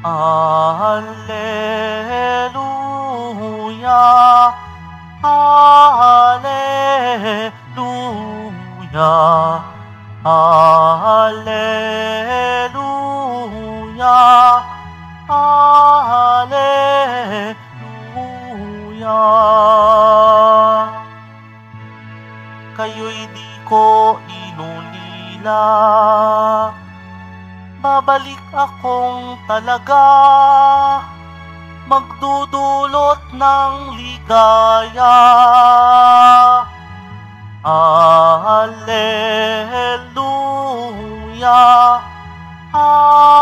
Alleluia, Alleluia, Alleluia, Alleluia. Kayo'y di ko inulila, babalik akong talaga, magdudulot ng ligaya. Alleluia, Alleluia,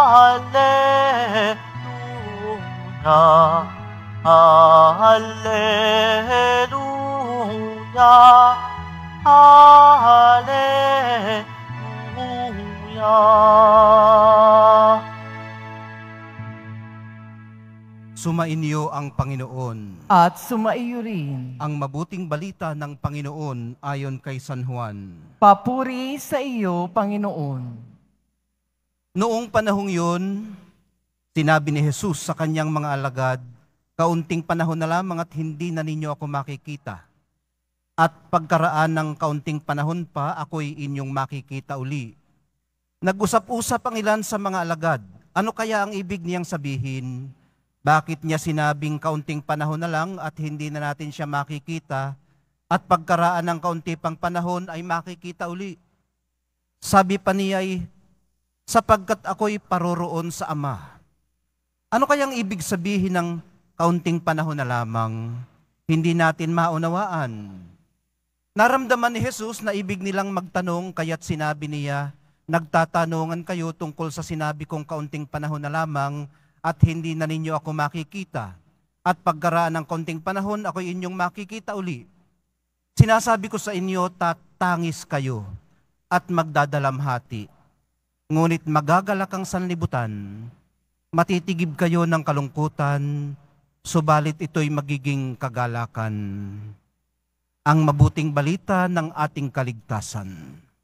Alleluia, Alleluia. Sumainyo ang Panginoon. At sumaiyo rin. Ang mabuting balita ng Panginoon ayon kay San Juan. Papuri sa iyo, Panginoon. Noong panahong yun, sinabi ni Jesus sa kanyang mga alagad, kaunting panahon na lamang at hindi na ninyo ako makikita. At pagkaraan ng kaunting panahon pa, ako'y inyong makikita uli. Nag-usap-usap ang ilan sa mga alagad. Ano kaya ang ibig niyang sabihin? Bakit niya sinabing kaunting panahon na lang at hindi na natin siya makikita at pagkaraan ng kaunti pang panahon ay makikita uli? Sabi pa niya ay, sapagkat ako'y paroroon sa Ama. Ano kayang ibig sabihin ng kaunting panahon na lamang? Hindi natin maunawaan. Naramdaman ni Jesus na ibig nilang magtanong kaya't sinabi niya, nagtatanungan kayo tungkol sa sinabi kong kaunting panahon na lamang at hindi na ninyo ako makikita. At pagkaraan ng kaunting panahon, ako'y inyong makikita uli. Sinasabi ko sa inyo, tatangis kayo at magdadalamhati. Ngunit magagalak ang sanlibutan, matitigib kayo ng kalungkutan, subalit ito'y magiging kagalakan. Ang mabuting balita ng ating kaligtasan.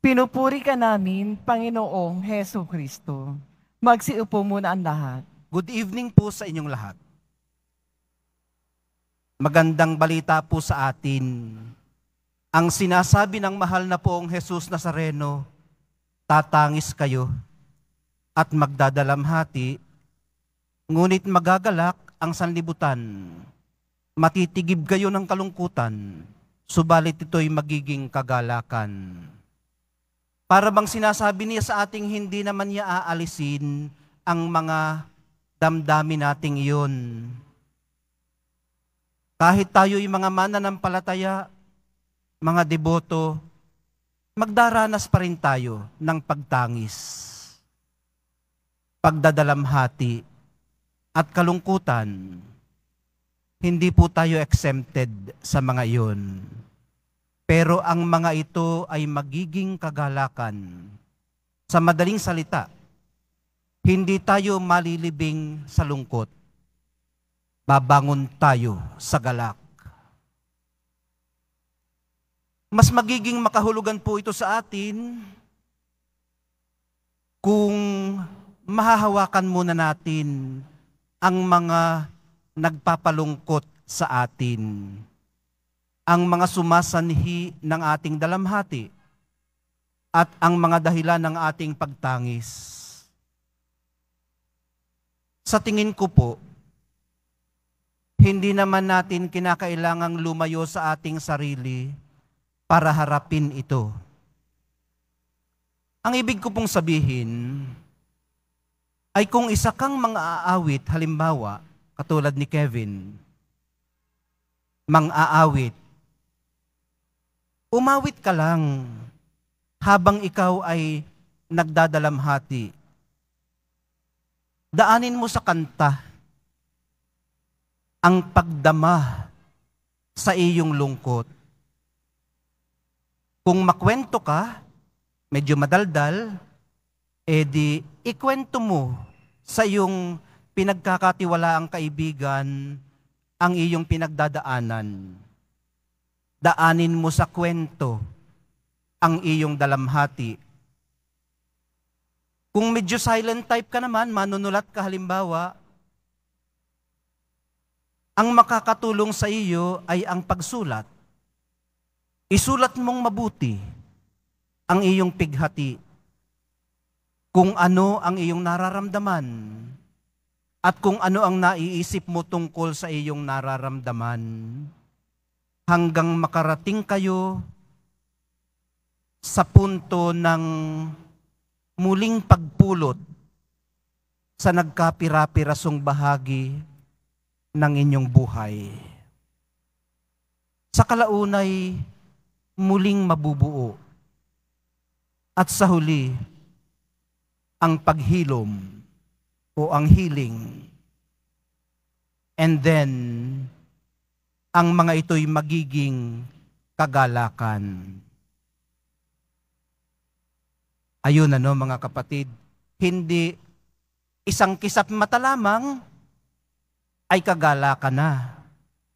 Pinupuri ka namin, Panginoong Heso Kristo. Magsiupo muna ang lahat. Good evening po sa inyong lahat. Magandang balita po sa atin. Ang sinasabi ng mahal na poong Jesus Nazareno, tatangis kayo at magdadalamhati, ngunit magagalak ang sanlibutan. Matitigib kayo ng kalungkutan, subalit ito'y magiging kagalakan. Para bang sinasabi niya sa ating hindi naman niya aalisin ang mga damdamin nating iyon. Kahit tayo'y mga mananampalataya, mga deboto, magdaranas pa rin tayo ng pagtangis, pagdadalamhati, at kalungkutan. Hindi po tayo exempted sa mga iyon. Pero ang mga ito ay magiging kagalakan. Sa madaling salita, hindi tayo malilibing sa lungkot. Babangon tayo sa galak. Mas magiging makahulugan po ito sa atin kung mahahawakan muna natin ang mga nagpapalungkot sa atin, ang mga sumasanhi ng ating dalamhati, at ang mga dahilan ng ating pagtangis. Sa tingin ko po, hindi naman natin kinakailangang lumayo sa ating sarili para harapin ito. Ang ibig ko pong sabihin ay kung isa kang mga aawit, halimbawa, katulad ni Kevin, mang-aawit, umawit ka lang habang ikaw ay nagdadalamhati. Daanin mo sa kanta ang pagdama sa iyong lungkot. Kung makwento ka, medyo madaldal, edi ikwento mo sa iyong pinagkakatiwalaang kaibigan ang iyong pinagdadaanan. Daanin mo sa kwento ang iyong dalamhati. Kung medyo silent type ka naman, manunulat ka halimbawa, Ang makakatulong sa iyo ay ang pagsulat. Isulat mong mabuti ang iyong pighati, kung ano ang iyong nararamdaman at kung ano ang naiisip mo tungkol sa iyong nararamdaman, hanggang makarating kayo sa punto ng muling pagpulot sa nagkapira-pirasong bahagi ng inyong buhay. Sa kalaunay, muling mabubuo. At sa huli, ang paghilom o ang healing. And then, ang mga ito'y magiging kagalakan. Ayun mga kapatid, hindi isang kisap mata lamang ay kagalakan na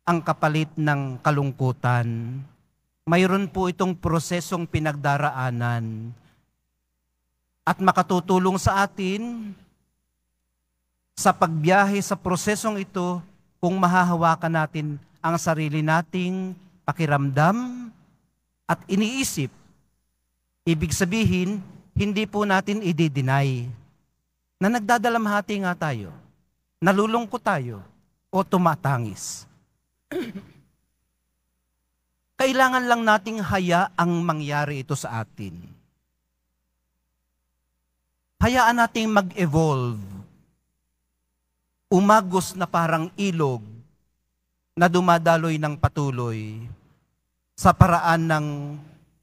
ang kapalit ng kalungkutan. Mayroon po itong prosesong pinagdaraanan at makatutulong sa atin sa pagbiyahe sa prosesong ito kung mahahawakan natin ang sarili nating pakiramdam at iniisip. Ibig sabihin, hindi po natin i-deny na nagdadalamhati nga tayo, nalulungkot tayo, o tumatangis. Kailangan lang nating hayaang mangyari ito sa atin. Hayaan nating mag-evolve. Umagos na parang ilog na dumadaloy ng patuloy sa paraan ng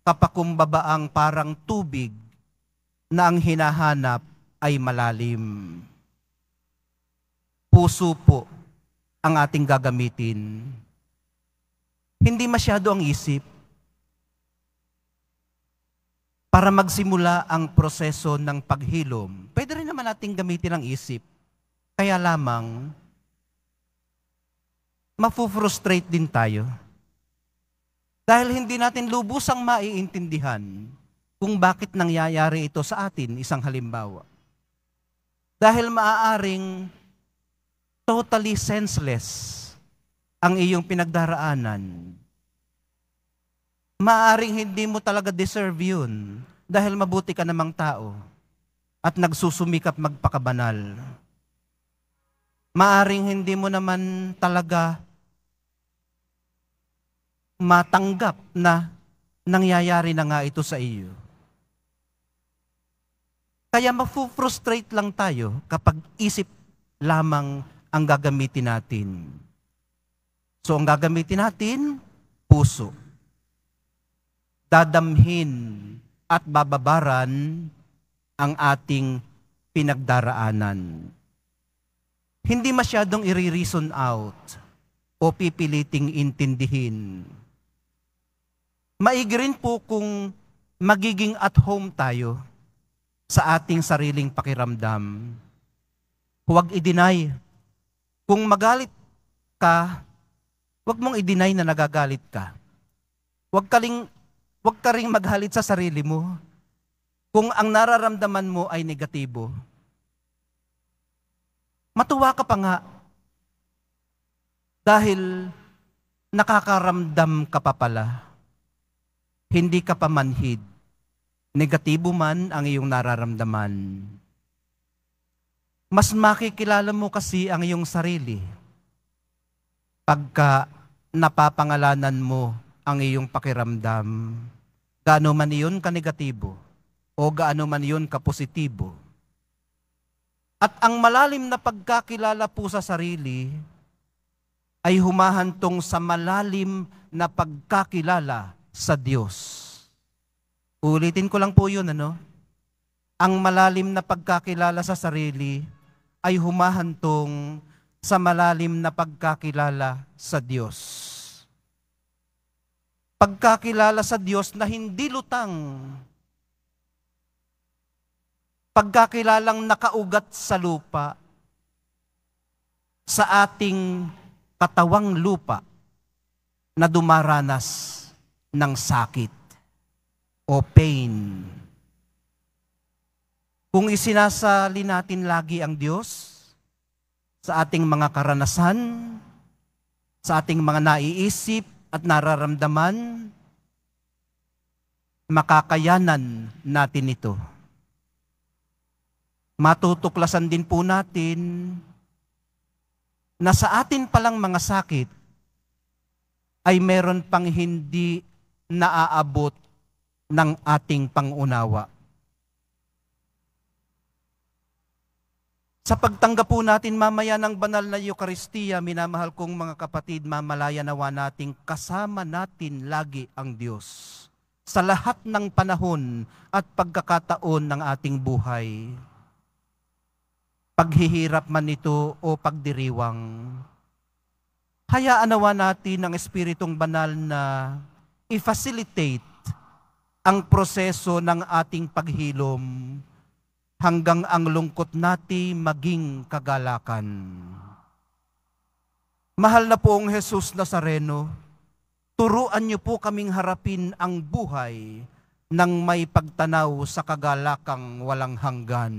kapakumbabaang parang tubig na ang hinahanap ay malalim. Puso po ang ating gagamitin. Hindi masyado ang isip para magsimula ang proseso ng paghilom. Pwede rin naman nating gamitin ang isip. Kaya lamang, mafu-frustrate din tayo. Dahil hindi natin lubusang maiintindihan kung bakit nangyayari ito sa atin, isang halimbawa. Dahil maaaring totally senseless ang iyong pinagdaraanan. Maaaring hindi mo talaga deserve yun dahil mabuti ka namang tao at nagsusumikap magpakabanal. Maaaring hindi mo naman talaga matanggap na nangyayari na nga ito sa iyo. Kaya mafu-frustrate lang tayo kapag isip lamang ang gagamitin natin. So ang gagamitin natin, puso. Dadamhin at bababaran ang ating pinagdaraanan. Hindi masyadong i-reason out o pipiliting intindihin. Maigi rin po kung magiging at home tayo sa ating sariling pakiramdam. Huwag i-deny. Kung magalit ka, huwag mong i-deny na nagagalit ka. Huwag ka ring maghalit sa sarili mo kung ang nararamdaman mo ay negatibo. Matuwa ka pa nga dahil nakakaramdam ka pa pala. Hindi ka pa manhid. Negatibo man ang iyong nararamdaman. Mas makikilala mo kasi ang iyong sarili pagka napapangalanan mo ang iyong pakiramdam. Gaano man iyon ka-negatibo o gaano man iyon ka-positibo. At ang malalim na pagkakilala po sa sarili ay humahantong sa malalim na pagkakilala sa Diyos. Ulitin ko lang po yun, Ang malalim na pagkakilala sa sarili ay humahantong sa malalim na pagkakilala sa Diyos. Pagkakilala sa Diyos na hindi lutang. Pagkakilalang nakaugat sa lupa, sa ating katawang lupa na dumaranas ng sakit o pain. Kung isinasali natin lagi ang Diyos sa ating mga karanasan, sa ating mga naiisip at nararamdaman, makakayanan natin ito. Matutuklasan din po natin na sa atin palang mga sakit ay meron pang hindi naaabot ng ating pangunawa. Sa pagtanggap po natin mamaya ng banal na Eucharistia, minamahal kong mga kapatid, mamalaya nawa nating kasama natin lagi ang Diyos sa lahat ng panahon at pagkakataon ng ating buhay. Paghihirap man ito o pagdiriwang, hayaan nawa natin ang Espiritong Banal na i-facilitate ang proseso ng ating paghilom hanggang ang lungkot natin maging kagalakan. Mahal na poong Jesus Nazareno, turuan niyo po kaming harapin ang buhay ng may pagtanaw sa kagalakang walang hanggan.